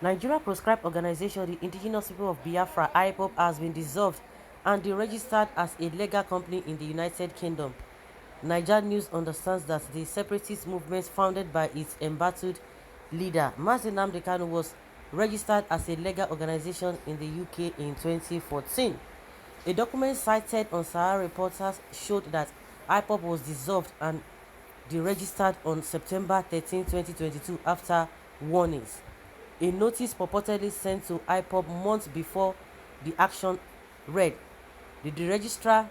Nigeria proscribed organization, the Indigenous People of Biafra, Ipob, has been dissolved and deregistered as a legal company in the United Kingdom. Niger News understands that the separatist movement founded by its embattled leader, Mazi Nnamdi Kanu, was registered as a legal organization in the UK in 2014. A document cited on Sahara Reporters showed that Ipob was dissolved and deregistered on September 13, 2022 after warnings. A notice purportedly sent to Ipob months before the action read, the registrar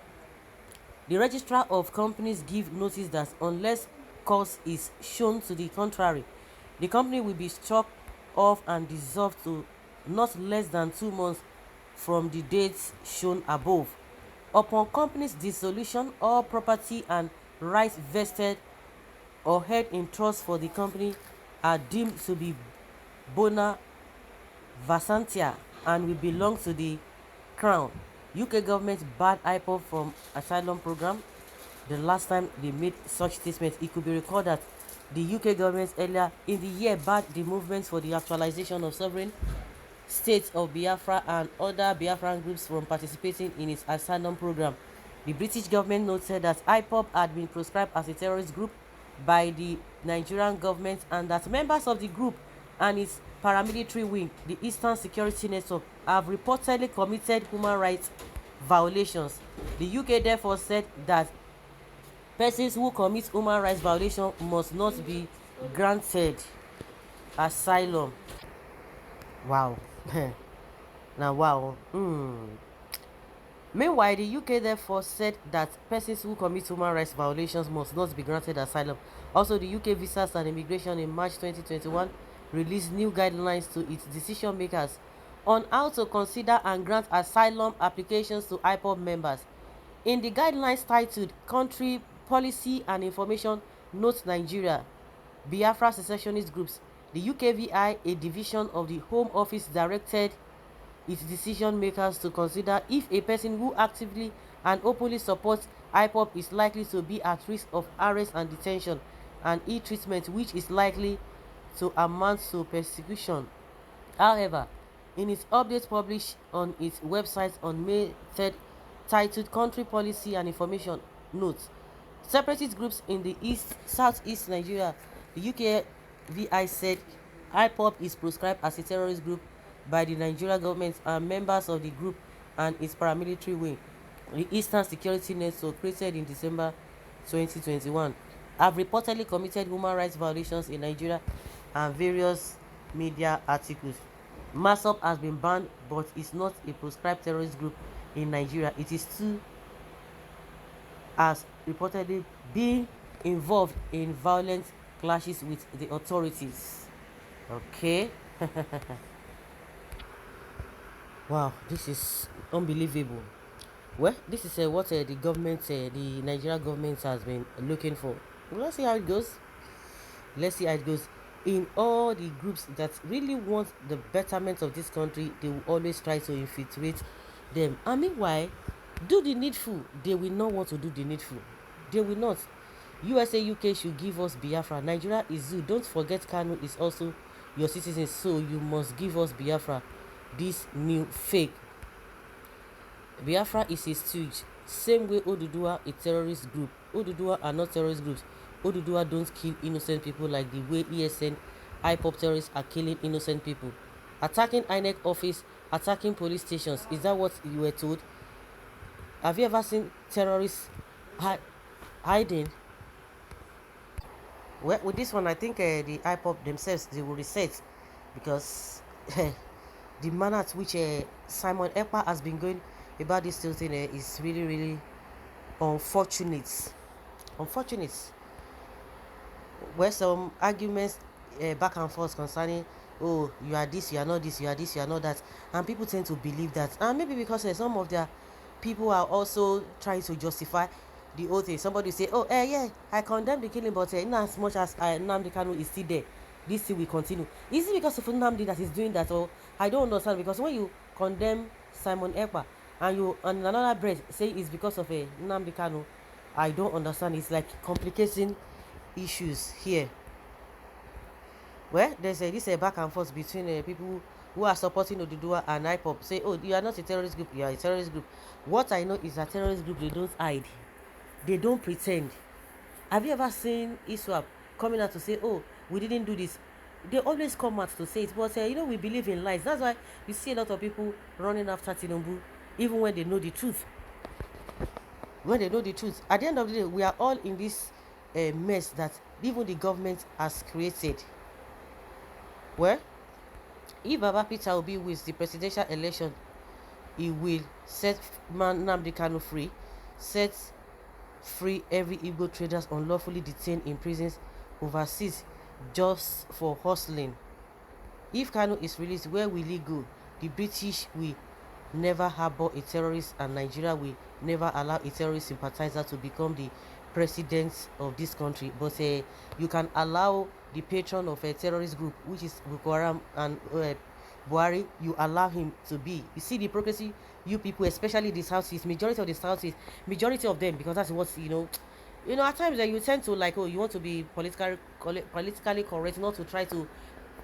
of companies give notice that unless cause is shown to the contrary, the company will be struck off and dissolved to not less than 2 months from the dates shown above. Upon company's dissolution, all property and rights vested or held in trust for the company are deemed to be bona vacantia and will belong to the Crown. UK government barred Ipob from asylum program. The last time they made such statements, it could be recalled that the UK government earlier in the year barred the movement for the actualization of sovereign states of Biafra and other Biafran groups from participating in its asylum program. The British government noted that Ipob had been proscribed as a terrorist group by the Nigerian government and that members of the group and its paramilitary wing, the Eastern Security Network, have reportedly committed human rights violations. The UK therefore said that persons who commit human rights violation must not be granted asylum. Wow. Now, wow. Meanwhile, the UK therefore said that persons who commit human rights violations must not be granted asylum. Also, the UK Visas and Immigration in March 2021 released new guidelines to its decision makers on how to consider and grant asylum applications to Ipob members. In the guidelines titled Country Policy and Information Note Nigeria, Biafra secessionist groups, the UKVI, a division of the Home Office, directed its decision makers to consider if a person who actively and openly supports Ipob is likely to be at risk of arrest and detention and ill-treatment which is likely to amount to persecution. However, in its update published on its website on May 3rd, titled Country Policy and Information Notes, separatist groups in the southeast Nigeria, the UKVI said Ipob is proscribed as a terrorist group by the Nigerian government and members of the group and its paramilitary wing, the Eastern Security Network, created in December 2021, have reportedly committed human rights violations in Nigeria and various media articles. MASOP has been banned but is not a proscribed terrorist group in Nigeria. It is too has reportedly been involved in violent clashes with the authorities. Okay. Wow, this is unbelievable. Well, this is what the government, the Nigerian government, has been looking for. Let's see how it goes. Let's see how it goes. In all the groups that really want the betterment of this country, they will always try to infiltrate them. And meanwhile, do the needful. They will not want to do the needful. They will not. USA, UK should give us Biafra. Nigeria is zoo. Don't forget Kanu is also your citizens, so you must give us Biafra. This new fake Biafra is a stooge. Same way Oduduwa a terrorist group. Oduduwa are not terrorist groups. Oduduwa don't kill innocent people like the way ESN Ipob terrorists are killing innocent people. Attacking INEC office, attacking police stations. Is that what you were told? Have you ever seen terrorists hiding? Well, with this one, I think the Ipob themselves, they will reset because the manner at which Simon Ekpa has been going about this whole thing is really, really unfortunate. Unfortunate. Where some arguments back and forth concerning, oh, you are this, you are not this, you are this, you are not that, and people tend to believe that, and maybe because some of their people are also trying to justify the whole thing. Somebody say, oh, yeah, I condemn the killing, but in as much as Nnamdi Kanu is still there, this thing will continue. Is it because of Nnamdi that is doing that? Or I don't understand, because when you condemn Simon Ekpa and you on another breath say it's because of Nnamdi Kanu, I don't understand. It's like complicating issues here. Well, there's this back and forth between people who are supporting Odudua and Ipob. Say, oh, you are not a terrorist group, you are a terrorist group. What I know is a terrorist group, they don't hide. They don't pretend. Have you ever seen ISWAP coming out to say, oh, we didn't do this? They always come out to say it. But, we believe in lies. That's why you see a lot of people running after Tinubu, even when they know the truth. When they know the truth. At the end of the day, we are all in this mess that even the government has created. Well, if Baba Peter Obi wins the presidential election, he will set Nnamdi Kanu free, set free every Igbo traders unlawfully detained in prisons overseas just for hustling. If Kanu is released, where will he go? The British will never harbor a terrorist, and Nigeria will never allow a terrorist sympathizer to become the president of this country. But you can allow the patron of a terrorist group, which is Boko Haram and Buhari, you allow him to be. You see the hypocrisy, you people, especially the Southeast, majority of the Southeast, majority of them, because that's what, at times that you tend to like, oh, you want to be politically correct, not to try to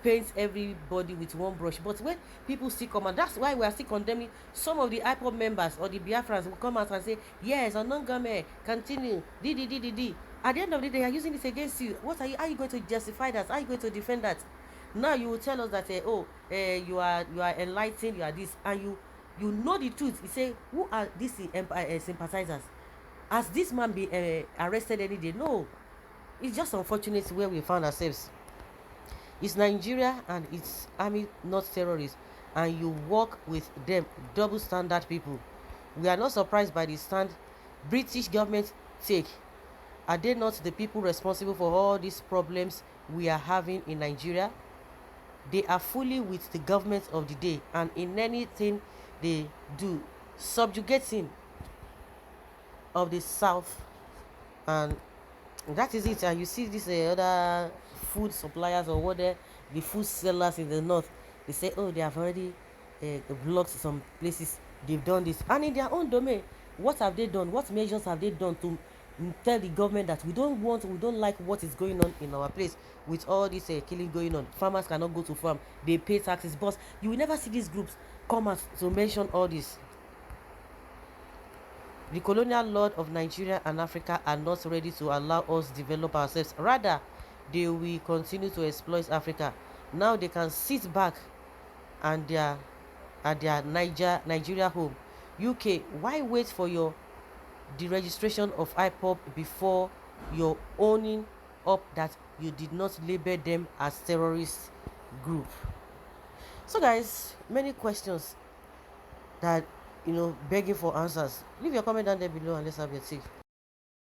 paint everybody with one brush. But when people still come, and that's why we are still condemning some of the IPOB members or the Biafrans will come out and say, yes, Onongame, continue, D. At the end of the day, they are using this against you. How are you going to justify that? How are you going to defend that? Now you will tell us that you are enlightened, you are this, and you know the truth. You say, who are these sympathizers? Has this man been arrested any day? No. It's just unfortunate where we found ourselves. It's Nigeria and its army, not terrorists, and you work with them, double standard people. We are not surprised by the stand British government take. Are they not the people responsible for all these problems we are having in Nigeria? They are fully with the government of the day, and in anything they do, subjugating of the South, and that is it. And you see these other food suppliers or whatever, the food sellers in the north, they say, oh, they have already blocked some places, they've done this, and in their own domain, what have they done? What measures have they done to tell the government that we don't like what is going on in our place with all this killing going on? Farmers cannot go to farm, they pay taxes, but you will never see these groups come out to mention all this. The colonial lord of Nigeria and Africa are not ready to allow us develop ourselves. Rather, they will continue to exploit Africa. Now they can sit back and at their Nigeria home. UK, why wait for your deregistration of Ipob before you're owning up that you did not label them as terrorist group? So guys, many questions that begging for answers. Leave your comment down there below and let's have your take.